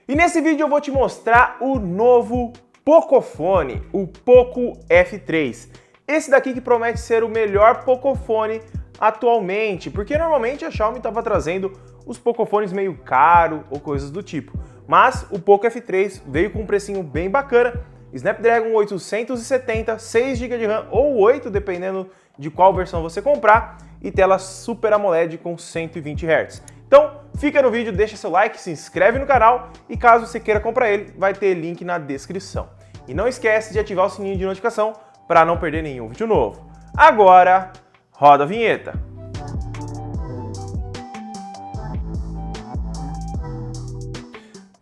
E nesse vídeo eu vou te mostrar o novo Pocophone, o Poco F3. Esse daqui que promete ser o melhor Pocophone atualmente, porque normalmente a Xiaomi estava trazendo os Pocophones meio caro ou coisas do tipo. Mas o Poco F3 veio com um precinho bem bacana, Snapdragon 870, 6 GB de RAM ou 8, dependendo de qual versão você comprar, e tela Super AMOLED com 120 Hz. Então, fica no vídeo, deixa seu like, se inscreve no canal e caso você queira comprar ele, vai ter link na descrição. E não esquece de ativar o sininho de notificação para não perder nenhum vídeo novo. Agora, roda a vinheta!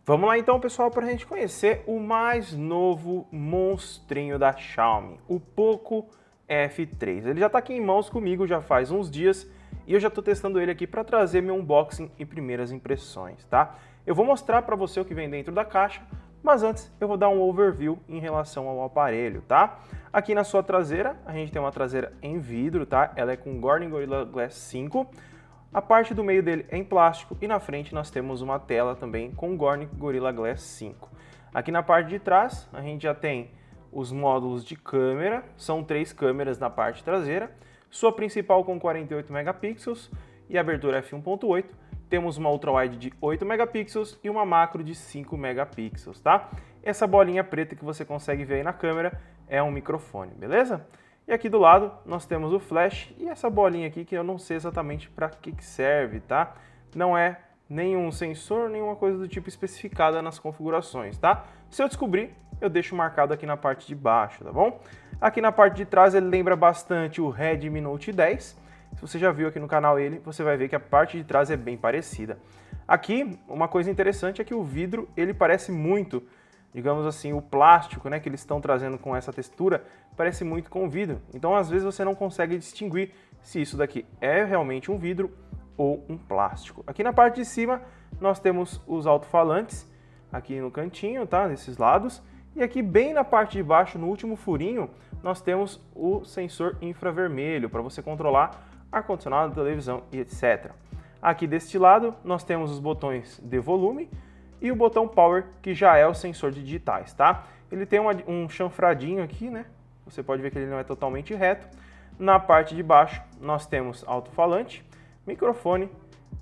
Vamos lá então, pessoal, para a gente conhecer o mais novo monstrinho da Xiaomi, o Poco F3. Ele já está aqui em mãos comigo já faz uns dias e eu já estou testando ele aqui para trazer meu unboxing e primeiras impressões, tá? Eu vou mostrar para você o que vem dentro da caixa, mas antes eu vou dar um overview em relação ao aparelho, tá? Aqui na sua traseira, a gente tem uma traseira em vidro, tá? Ela é com Corning Gorilla Glass 5. A parte do meio dele é em plástico e na frente nós temos uma tela também com Corning Gorilla Glass 5. Aqui na parte de trás a gente já tem os módulos de câmera, são 3 câmeras na parte traseira, sua principal com 48 megapixels e abertura f1.8. Temos uma ultrawide de 8 megapixels e uma macro de 5 megapixels, tá? Essa bolinha preta que você consegue ver aí na câmera é um microfone, beleza? E aqui do lado nós temos o flash e essa bolinha aqui que eu não sei exatamente para que serve, tá? Não é nenhum sensor, nenhuma coisa do tipo especificada nas configurações, tá? Se eu descobrir, eu deixo marcado aqui na parte de baixo, tá bom? Aqui na parte de trás ele lembra bastante o Redmi Note 10. Se você já viu aqui no canal ele, você vai ver que a parte de trás é bem parecida. Aqui, uma coisa interessante é que o vidro, ele parece muito, digamos assim, o plástico, né, que eles estão trazendo com essa textura, parece muito com o vidro. Então, às vezes, você não consegue distinguir se isso daqui é realmente um vidro ou um plástico. Aqui na parte de cima, nós temos os alto-falantes, aqui no cantinho, tá, desses lados. E aqui, bem na parte de baixo, no último furinho, nós temos o sensor infravermelho, para você controlar ar-condicionado, televisão e etc. Aqui deste lado, nós temos os botões de volume e o botão Power, que já é o sensor de digitais, tá? Ele tem um chanfradinho aqui, né? Você pode ver que ele não é totalmente reto. Na parte de baixo, nós temos alto-falante, microfone,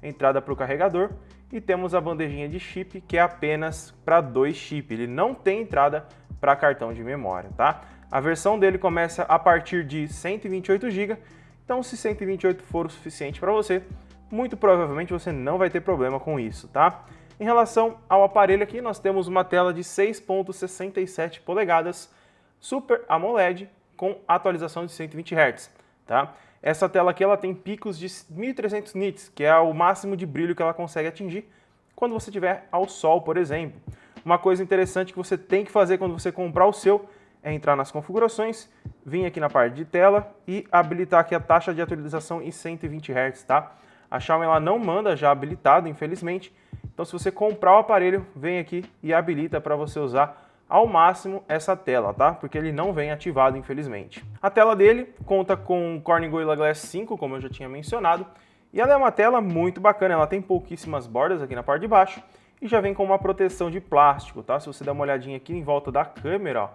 entrada para o carregador e temos a bandejinha de chip, que é apenas para 2 chips. Ele não tem entrada para cartão de memória, tá? A versão dele começa a partir de 128 GB, então se 128 for o suficiente para você, muito provavelmente você não vai ter problema com isso, tá? Em relação ao aparelho aqui, nós temos uma tela de 6.67 polegadas Super AMOLED com atualização de 120 Hz, tá? Essa tela aqui ela tem picos de 1300 nits, que é o máximo de brilho que ela consegue atingir quando você estiver ao sol, por exemplo. Uma coisa interessante que você tem que fazer quando você comprar o seu é entrar nas configurações, vir aqui na parte de tela e habilitar aqui a taxa de atualização em 120 Hz, tá? A Xiaomi ela não manda já habilitado, infelizmente. Então, se você comprar o aparelho, vem aqui e habilita para você usar ao máximo essa tela, tá? Porque ele não vem ativado, infelizmente. A tela dele conta com Corning Gorilla Glass 5, como eu já tinha mencionado, e ela é uma tela muito bacana. Ela tem pouquíssimas bordas aqui na parte de baixo e já vem com uma proteção de plástico, tá? Se você der uma olhadinha aqui em volta da câmera, ó,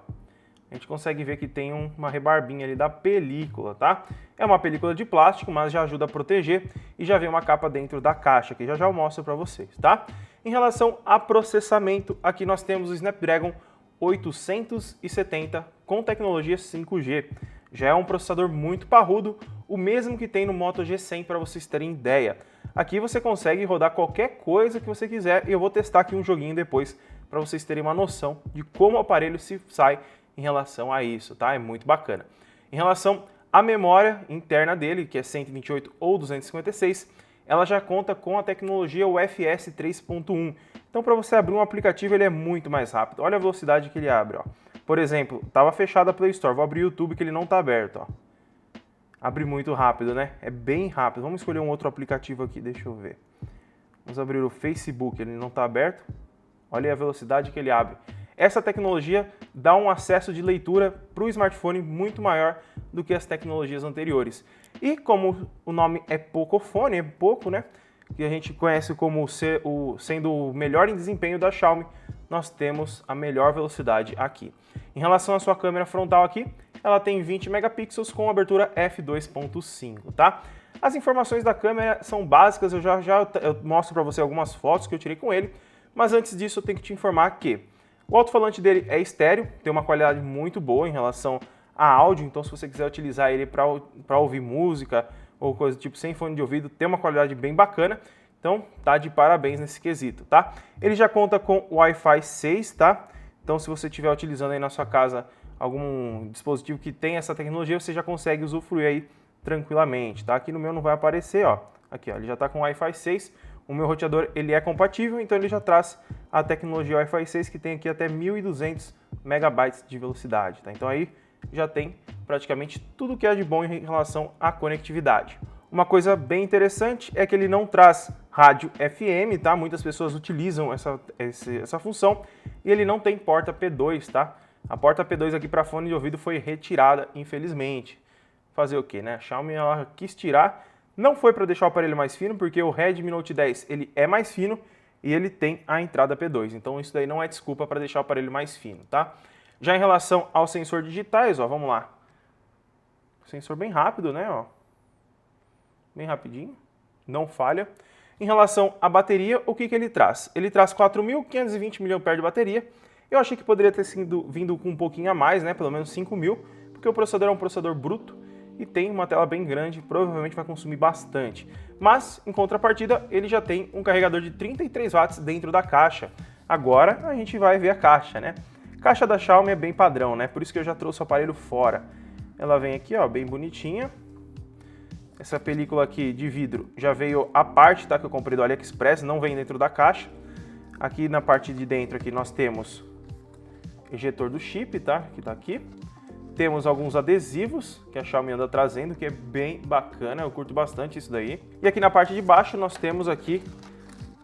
a gente consegue ver que tem uma rebarbinha ali da película, tá? É uma película de plástico, mas já ajuda a proteger e já vem uma capa dentro da caixa, que já eu mostro para vocês, tá? Em relação a processamento, aqui nós temos o Snapdragon 870 com tecnologia 5G. Já é um processador muito parrudo, o mesmo que tem no Moto G100 para vocês terem ideia. Aqui você consegue rodar qualquer coisa que você quiser e eu vou testar aqui um joguinho depois para vocês terem uma noção de como o aparelho se sai em relação a isso, tá? É muito bacana. Em relação à memória interna dele, que é 128 ou 256, ela já conta com a tecnologia UFS 3.1. Então, para você abrir um aplicativo, ele é muito mais rápido. Olha a velocidade que ele abre, ó. Por exemplo, estava fechada a Play Store, vou abrir o YouTube que ele não está aberto, ó. Abre muito rápido, né? É bem rápido. Vamos escolher um outro aplicativo aqui, deixa eu ver. Vamos abrir o Facebook, ele não está aberto. Olha a velocidade que ele abre. Essa tecnologia dá um acesso de leitura para o smartphone muito maior do que as tecnologias anteriores. E como o nome é Pocophone, é pouco, né? que a gente conhece como sendo o melhor em desempenho da Xiaomi, nós temos a melhor velocidade aqui. Em relação à sua câmera frontal aqui, ela tem 20 megapixels com abertura f2.5, tá? As informações da câmera são básicas, eu mostro para você algumas fotos que eu tirei com ele, mas antes disso eu tenho que te informar que o alto-falante dele é estéreo, tem uma qualidade muito boa em relação a áudio, então se você quiser utilizar ele para ouvir música ou coisa do tipo sem fone de ouvido, tem uma qualidade bem bacana, então tá de parabéns nesse quesito, tá? Ele já conta com Wi-Fi 6, tá? Então se você estiver utilizando aí na sua casa algum dispositivo que tem essa tecnologia, você já consegue usufruir aí tranquilamente, tá? Aqui no meu não vai aparecer, ó. Aqui, ó, ele já tá com Wi-Fi 6. O meu roteador, ele é compatível, então ele já traz a tecnologia Wi-Fi 6 que tem aqui até 1.200 megabytes de velocidade, tá? Então aí já tem praticamente tudo que é de bom em relação à conectividade. Uma coisa bem interessante é que ele não traz rádio FM, tá? Muitas pessoas utilizam essa função e ele não tem porta P2, tá? A porta P2 aqui para fone de ouvido foi retirada, infelizmente. Fazer o que, né? A Xiaomi ela quis tirar, não foi para deixar o aparelho mais fino, porque o Redmi Note 10 ele é mais fino e ele tem a entrada P2. Então isso daí não é desculpa para deixar o aparelho mais fino, tá? Já em relação ao sensor digitais, ó, vamos lá. Sensor bem rápido, né? Ó. Bem rapidinho, não falha. Em relação à bateria, o que ele traz? Ele traz 4.520 mAh de bateria. Eu achei que poderia ter vindo com um pouquinho a mais, né? Pelo menos 5.000, porque o processador é um processador bruto e tem uma tela bem grande, provavelmente vai consumir bastante. Mas, em contrapartida, ele já tem um carregador de 33 watts dentro da caixa. Agora a gente vai ver a caixa, né? A caixa da Xiaomi é bem padrão, né? Por isso que eu já trouxe o aparelho fora. Ela vem aqui, ó, bem bonitinha. Essa película aqui de vidro já veio à parte, tá? Que eu comprei do AliExpress, não vem dentro da caixa. Aqui na parte de dentro aqui nós temos ejetor do chip, tá? Que tá aqui. Temos alguns adesivos que a Xiaomi anda trazendo, que é bem bacana, eu curto bastante isso daí. E aqui na parte de baixo nós temos aqui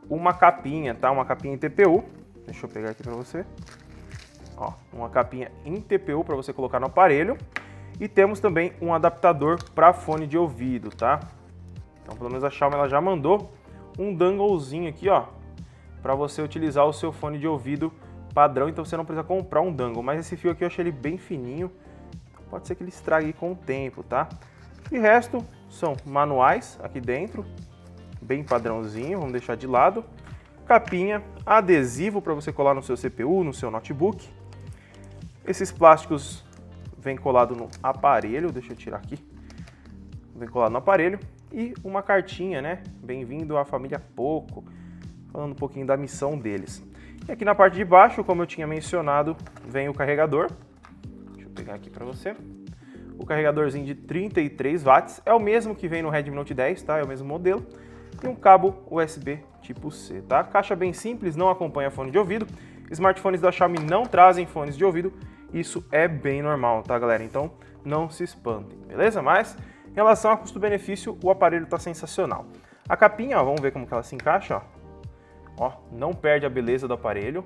uma capinha, tá? Uma capinha em TPU. Deixa eu pegar aqui para você. Ó, uma capinha em TPU para você colocar no aparelho. E temos também um adaptador para fone de ouvido, tá? Então, pelo menos a Xiaomi ela já mandou um danglezinho aqui, ó, para você utilizar o seu fone de ouvido padrão, então você não precisa comprar um dangle. Mas esse fio aqui eu achei ele bem fininho, pode ser que ele estrague com o tempo, tá? E o resto são manuais aqui dentro, bem padrãozinho, vamos deixar de lado. Capinha, adesivo para você colar no seu CPU, no seu notebook. Esses plásticos vem colado no aparelho, deixa eu tirar aqui. Vem colado no aparelho e uma cartinha, né? Bem-vindo à família Poco, falando um pouquinho da missão deles. E aqui na parte de baixo, como eu tinha mencionado, vem o carregador. Deixa eu pegar aqui para você. O carregadorzinho de 33 watts, é o mesmo que vem no Redmi Note 10, tá? É o mesmo modelo. E um cabo USB tipo C, tá? Caixa bem simples, não acompanha fone de ouvido. Smartphones da Xiaomi não trazem fones de ouvido. Isso é bem normal, tá, galera? Então, não se espantem, beleza? Mas, em relação a custo-benefício, o aparelho tá sensacional. A capinha, ó, vamos ver como que ela se encaixa, ó. Ó, não perde a beleza do aparelho.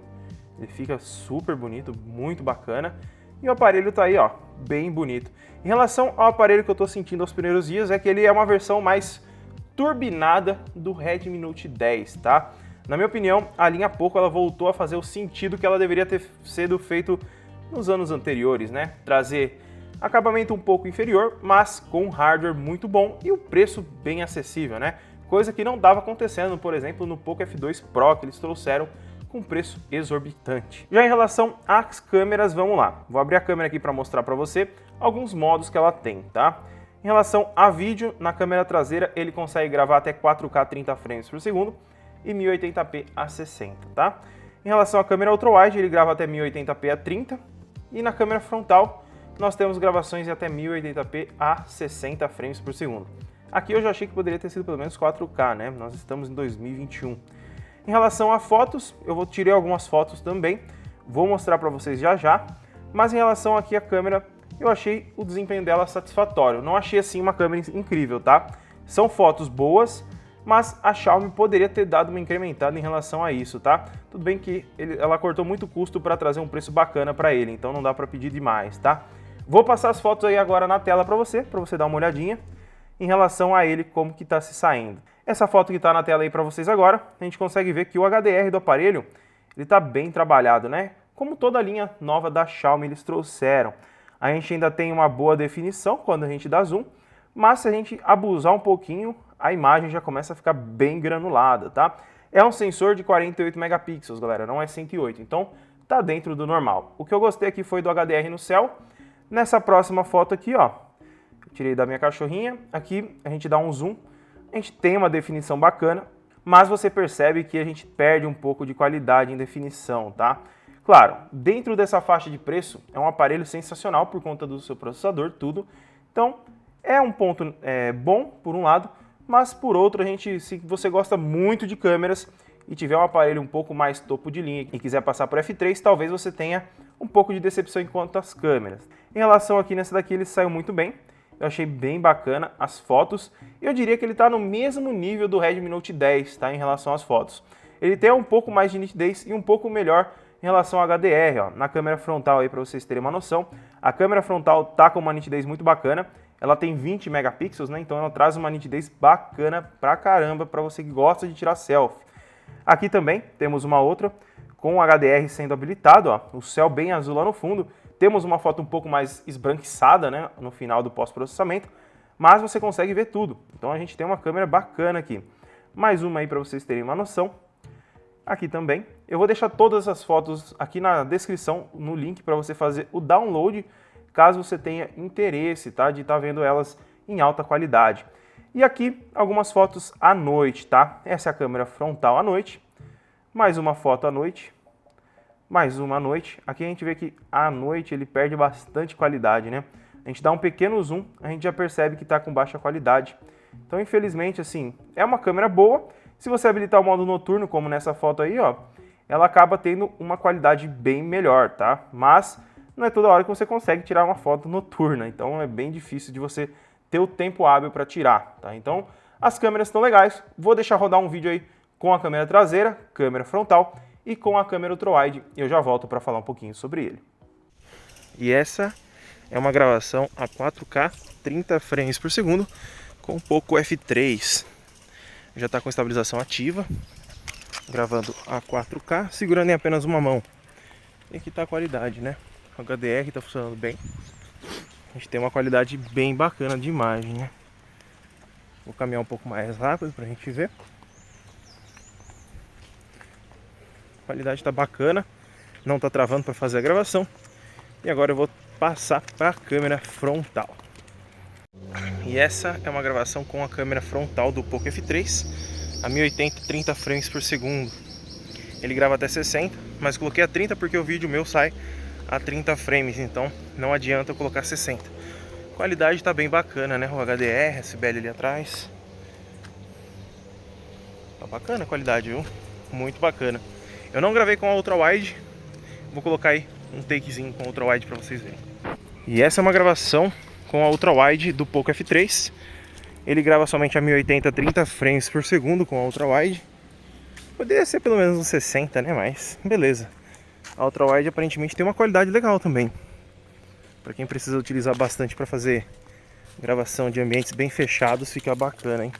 Ele fica super bonito, muito bacana. E o aparelho tá aí, ó, bem bonito. Em relação ao aparelho que eu tô sentindo aos primeiros dias, é que ele é uma versão mais turbinada do Redmi Note 10, tá? Na minha opinião, a linha Poco, ela voltou a fazer o sentido que ela deveria ter sido feito nos anos anteriores, né? Trazer acabamento um pouco inferior, mas com hardware muito bom e o preço bem acessível, né? Coisa que não estava acontecendo, por exemplo, no Poco F2 Pro, que eles trouxeram com preço exorbitante. Já em relação às câmeras, vamos lá. Vou abrir a câmera aqui para mostrar para você alguns modos que ela tem, tá? Em relação a vídeo, na câmera traseira ele consegue gravar até 4K 30 frames por segundo e 1080p a 60, tá? Em relação à câmera ultra-wide, ele grava até 1080p a 30 e na câmera frontal nós temos gravações de até 1080p a 60 frames por segundo. Aqui eu já achei que poderia ter sido pelo menos 4K, né? Nós estamos em 2021. Em relação a fotos, eu tirei algumas fotos também, vou mostrar para vocês já já, mas em relação aqui à câmera, eu achei o desempenho dela satisfatório. Não achei assim uma câmera incrível, tá? São fotos boas, mas a Xiaomi poderia ter dado uma incrementada em relação a isso, tá? Tudo bem que ela cortou muito custo para trazer um preço bacana para ele, então não dá para pedir demais, tá? Vou passar as fotos aí agora na tela para você dar uma olhadinha em relação a ele, como que tá se saindo. Essa foto que está na tela aí para vocês agora, a gente consegue ver que o HDR do aparelho ele está bem trabalhado, né? Como toda a linha nova da Xiaomi eles trouxeram. A gente ainda tem uma boa definição quando a gente dá zoom, mas se a gente abusar um pouquinho, a imagem já começa a ficar bem granulada, tá? É um sensor de 48 megapixels, galera, não é 108, então tá dentro do normal. O que eu gostei aqui foi do HDR no céu. Nessa próxima foto aqui, ó, eu tirei da minha cachorrinha, aqui a gente dá um zoom, a gente tem uma definição bacana, mas você percebe que a gente perde um pouco de qualidade em definição, tá? Claro, dentro dessa faixa de preço, é um aparelho sensacional por conta do seu processador, tudo. Então, é um ponto bom, por um lado, mas por outro, se você gosta muito de câmeras e tiver um aparelho um pouco mais topo de linha e quiser passar por F3, talvez você tenha um pouco de decepção enquanto às câmeras. Em relação aqui nessa daqui, ele saiu muito bem. Eu achei bem bacana as fotos. Eu diria que ele está no mesmo nível do Redmi Note 10, tá, em relação às fotos. Ele tem um pouco mais de nitidez e um pouco melhor em relação ao HDR, ó. Na câmera frontal aí para vocês terem uma noção, a câmera frontal tá com uma nitidez muito bacana. Ela tem 20 megapixels, né? Então ela traz uma nitidez bacana pra caramba para você que gosta de tirar selfie. Aqui também temos uma outra com o HDR sendo habilitado, ó, o céu bem azul lá no fundo. Temos uma foto um pouco mais esbranquiçada, né, no final do pós-processamento, mas você consegue ver tudo. Então a gente tem uma câmera bacana aqui. Mais uma aí para vocês terem uma noção. Aqui também. Eu vou deixar todas as fotos aqui na descrição, no link para você fazer o download, caso você tenha interesse, tá, de estar vendo elas em alta qualidade. E aqui algumas fotos à noite, tá? Essa é a câmera frontal à noite. Mais uma foto à noite. Mais uma à noite. Aqui a gente vê que à noite ele perde bastante qualidade, né? A gente dá um pequeno zoom, a gente já percebe que está com baixa qualidade. Então, infelizmente, assim, é uma câmera boa. Se você habilitar o modo noturno, como nessa foto aí, ó, ela acaba tendo uma qualidade bem melhor, tá? Mas não é toda hora que você consegue tirar uma foto noturna, então é bem difícil de você ter o tempo hábil para tirar, tá? Então, as câmeras estão legais. Vou deixar rodar um vídeo aí com a câmera traseira, câmera frontal e com a câmera ultrawide, e eu já volto para falar um pouquinho sobre ele. E essa é uma gravação a 4K, 30 frames por segundo, com um pouco F3. Já está com estabilização ativa, gravando a 4K, segurando em apenas uma mão. E aqui está a qualidade, né? O HDR está funcionando bem. A gente tem uma qualidade bem bacana de imagem, né? Vou caminhar um pouco mais rápido para a gente ver. A qualidade está bacana, não está travando para fazer a gravação. E agora eu vou passar para a câmera frontal. E essa é uma gravação com a câmera frontal do Poco F3 a 1080 30 frames por segundo. Ele grava até 60, mas coloquei a 30 porque o vídeo meu sai a 30 frames, então não adianta eu colocar 60. A qualidade está bem bacana, né? O HDR, SBL ali atrás. Tá bacana a qualidade, viu? Muito bacana. Eu não gravei com a ultrawide, vou colocar aí um takezinho com a ultrawide para vocês verem. E essa é uma gravação com a ultrawide do Poco F3. Ele grava somente a 1080 30 frames por segundo com a ultrawide. Poderia ser pelo menos uns 60, né? Mas beleza. A ultrawide aparentemente tem uma qualidade legal também, para quem precisa utilizar bastante para fazer gravação de ambientes bem fechados, fica bacana, hein?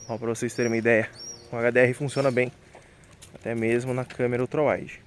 Ó, para vocês terem uma ideia, o HDR funciona bem, até mesmo na câmera ultrawide.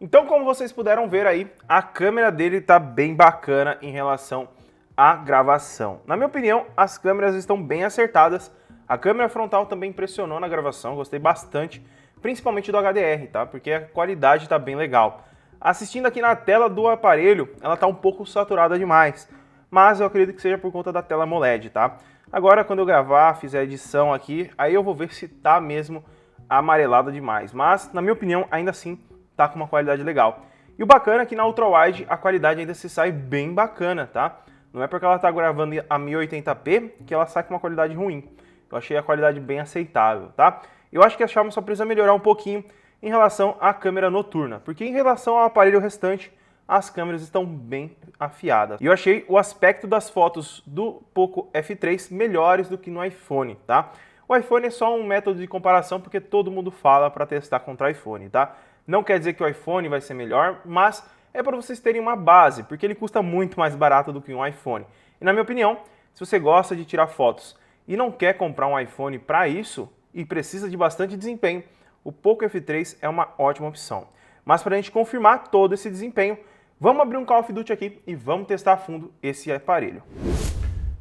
Então, como vocês puderam ver aí, a câmera dele tá bem bacana em relação à gravação. Na minha opinião, as câmeras estão bem acertadas. A câmera frontal também impressionou na gravação, gostei bastante, principalmente do HDR, tá? Porque a qualidade tá bem legal. Assistindo aqui na tela do aparelho, ela tá um pouco saturada demais, mas eu acredito que seja por conta da tela AMOLED, tá? Agora, quando eu gravar, fizer a edição aqui, aí eu vou ver se tá mesmo amarelada demais. Mas, na minha opinião, ainda assim, tá com uma qualidade legal. E o bacana é que na ultrawide a qualidade ainda se sai bem bacana, tá? Não é porque ela tá gravando a 1080p que ela sai com uma qualidade ruim. Eu achei a qualidade bem aceitável, tá? Eu acho que a Xiaomi só precisa melhorar um pouquinho em relação à câmera noturna, porque em relação ao aparelho restante, as câmeras estão bem afiadas. E eu achei o aspecto das fotos do Poco F3 melhores do que no iPhone, tá? O iPhone é só um método de comparação porque todo mundo fala para testar contra o iPhone, tá? Não quer dizer que o iPhone vai ser melhor, mas é para vocês terem uma base, porque ele custa muito mais barato do que um iPhone. E na minha opinião, se você gosta de tirar fotos e não quer comprar um iPhone para isso, e precisa de bastante desempenho, o Poco F3 é uma ótima opção. Mas para a gente confirmar todo esse desempenho, vamos abrir um Call of Duty aqui e vamos testar a fundo esse aparelho.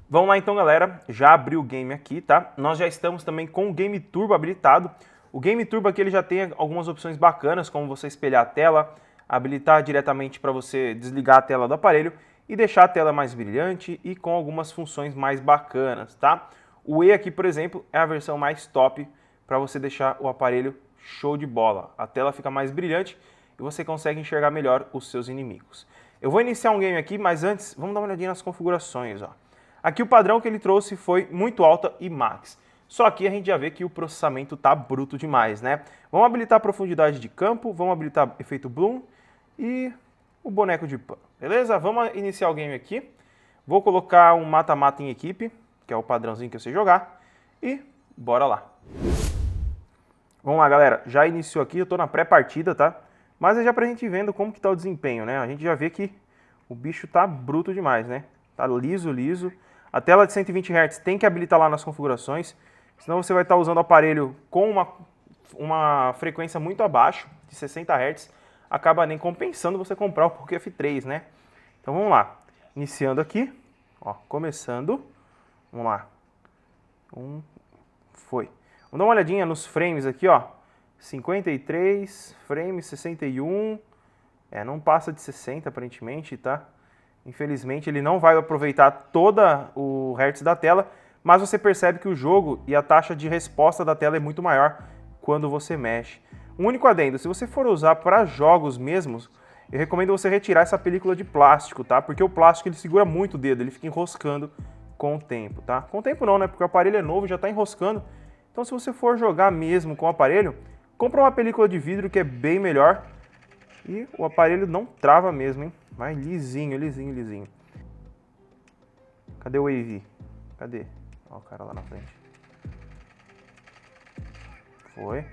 Vamos lá então, galera, já abri o game aqui, tá? Nós já estamos também com o Game Turbo habilitado. O Game Turbo aqui ele já tem algumas opções bacanas, como você espelhar a tela, habilitar diretamente para você desligar a tela do aparelho e deixar a tela mais brilhante e com algumas funções mais bacanas, tá? O E aqui, por exemplo, é a versão mais top para você deixar o aparelho show de bola. A tela fica mais brilhante e você consegue enxergar melhor os seus inimigos. Eu vou iniciar um game aqui, mas antes, vamos dar uma olhadinha nas configurações, ó. Aqui o padrão que ele trouxe foi muito alta e max. Só aqui a gente já vê que o processamento tá bruto demais, né? Vamos habilitar a profundidade de campo, vamos habilitar efeito bloom e o boneco de pano, beleza? Vamos iniciar o game aqui. Vou colocar um mata-mata em equipe, que é o padrãozinho que eu sei jogar, e bora lá. Vamos lá, galera. Já iniciou aqui, eu tô na pré-partida, tá? Mas é já pra gente vendo como que tá o desempenho, né? A gente já vê que o bicho tá bruto demais, né? Tá liso, liso. A tela de 120 Hz tem que habilitar lá nas configurações, senão você vai estar usando o aparelho com uma frequência muito abaixo, de 60 Hz, acaba nem compensando você comprar o Poco F3, né? Então vamos lá, iniciando aqui, ó, começando, vamos lá, foi. Vamos dar uma olhadinha nos frames aqui, ó, 53 frames, 61, não passa de 60 aparentemente, tá? Infelizmente ele não vai aproveitar toda o hertz da tela, mas você percebe que o jogo e a taxa de resposta da tela é muito maior quando você mexe. Um único adendo, se você for usar para jogos mesmos, eu recomendo você retirar essa película de plástico, tá? Porque o plástico ele segura muito o dedo, ele fica enroscando com o tempo, tá? Com o tempo não, né? Porque o aparelho é novo, já está enroscando. Então se você for jogar mesmo com o aparelho, compra uma película de vidro que é bem melhor e o aparelho não trava mesmo, hein? Vai lisinho, lisinho, lisinho. Cadê o AV? Cadê? Ó o cara lá na frente. Foi.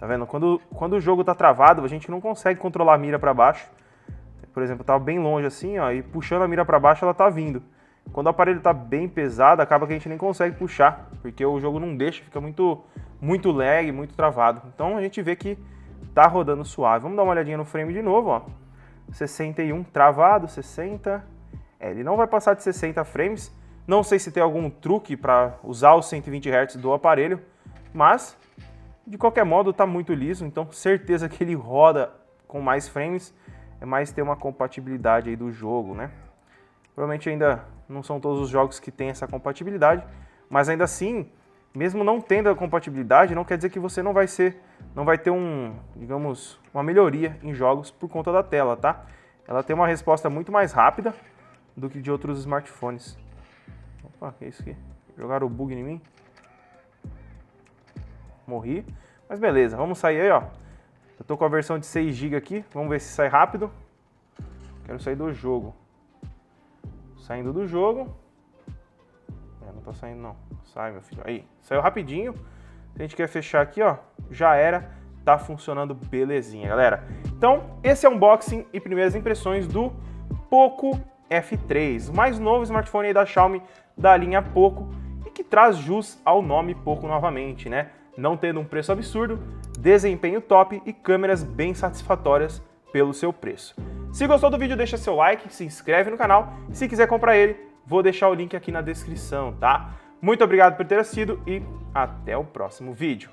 Tá vendo? Quando o jogo tá travado, a gente não consegue controlar a mira para baixo. Por exemplo, eu tava bem longe assim, ó, e puxando a mira para baixo, ela tá vindo. Quando o aparelho tá bem pesado, acaba que a gente nem consegue puxar, porque o jogo não deixa, fica muito lag, muito travado. Então a gente vê que tá rodando suave. Vamos dar uma olhadinha no frame de novo, ó. 61 travado, 60. Ele não vai passar de 60 frames. Não sei se tem algum truque para usar os 120 Hz do aparelho, mas de qualquer modo tá muito liso, então certeza que ele roda com mais frames, é mais ter uma compatibilidade aí do jogo, né? Provavelmente ainda não são todos os jogos que têm essa compatibilidade, mas ainda assim, mesmo não tendo a compatibilidade, não quer dizer que você não vai ter digamos, uma melhoria em jogos por conta da tela, tá? Ela tem uma resposta muito mais rápida do que de outros smartphones. Opa, que é isso aqui? Jogaram o bug em mim? Morri. Mas beleza, vamos sair aí, ó. Eu tô com a versão de 6 GB aqui, vamos ver se sai rápido. Quero sair do jogo. Saindo do jogo. Não tá saindo não. Sai, meu filho. Aí, saiu rapidinho. Se a gente quer fechar aqui, ó, já era. Tá funcionando belezinha, galera. Então, esse é o unboxing e primeiras impressões do Poco F3, o mais novo smartphone aí da Xiaomi da linha Poco e que traz jus ao nome Poco novamente, né? Não tendo um preço absurdo, desempenho top e câmeras bem satisfatórias pelo seu preço. Se gostou do vídeo, deixa seu like, se inscreve no canal. Se quiser comprar ele, vou deixar o link aqui na descrição, tá? Muito obrigado por ter assistido e até o próximo vídeo.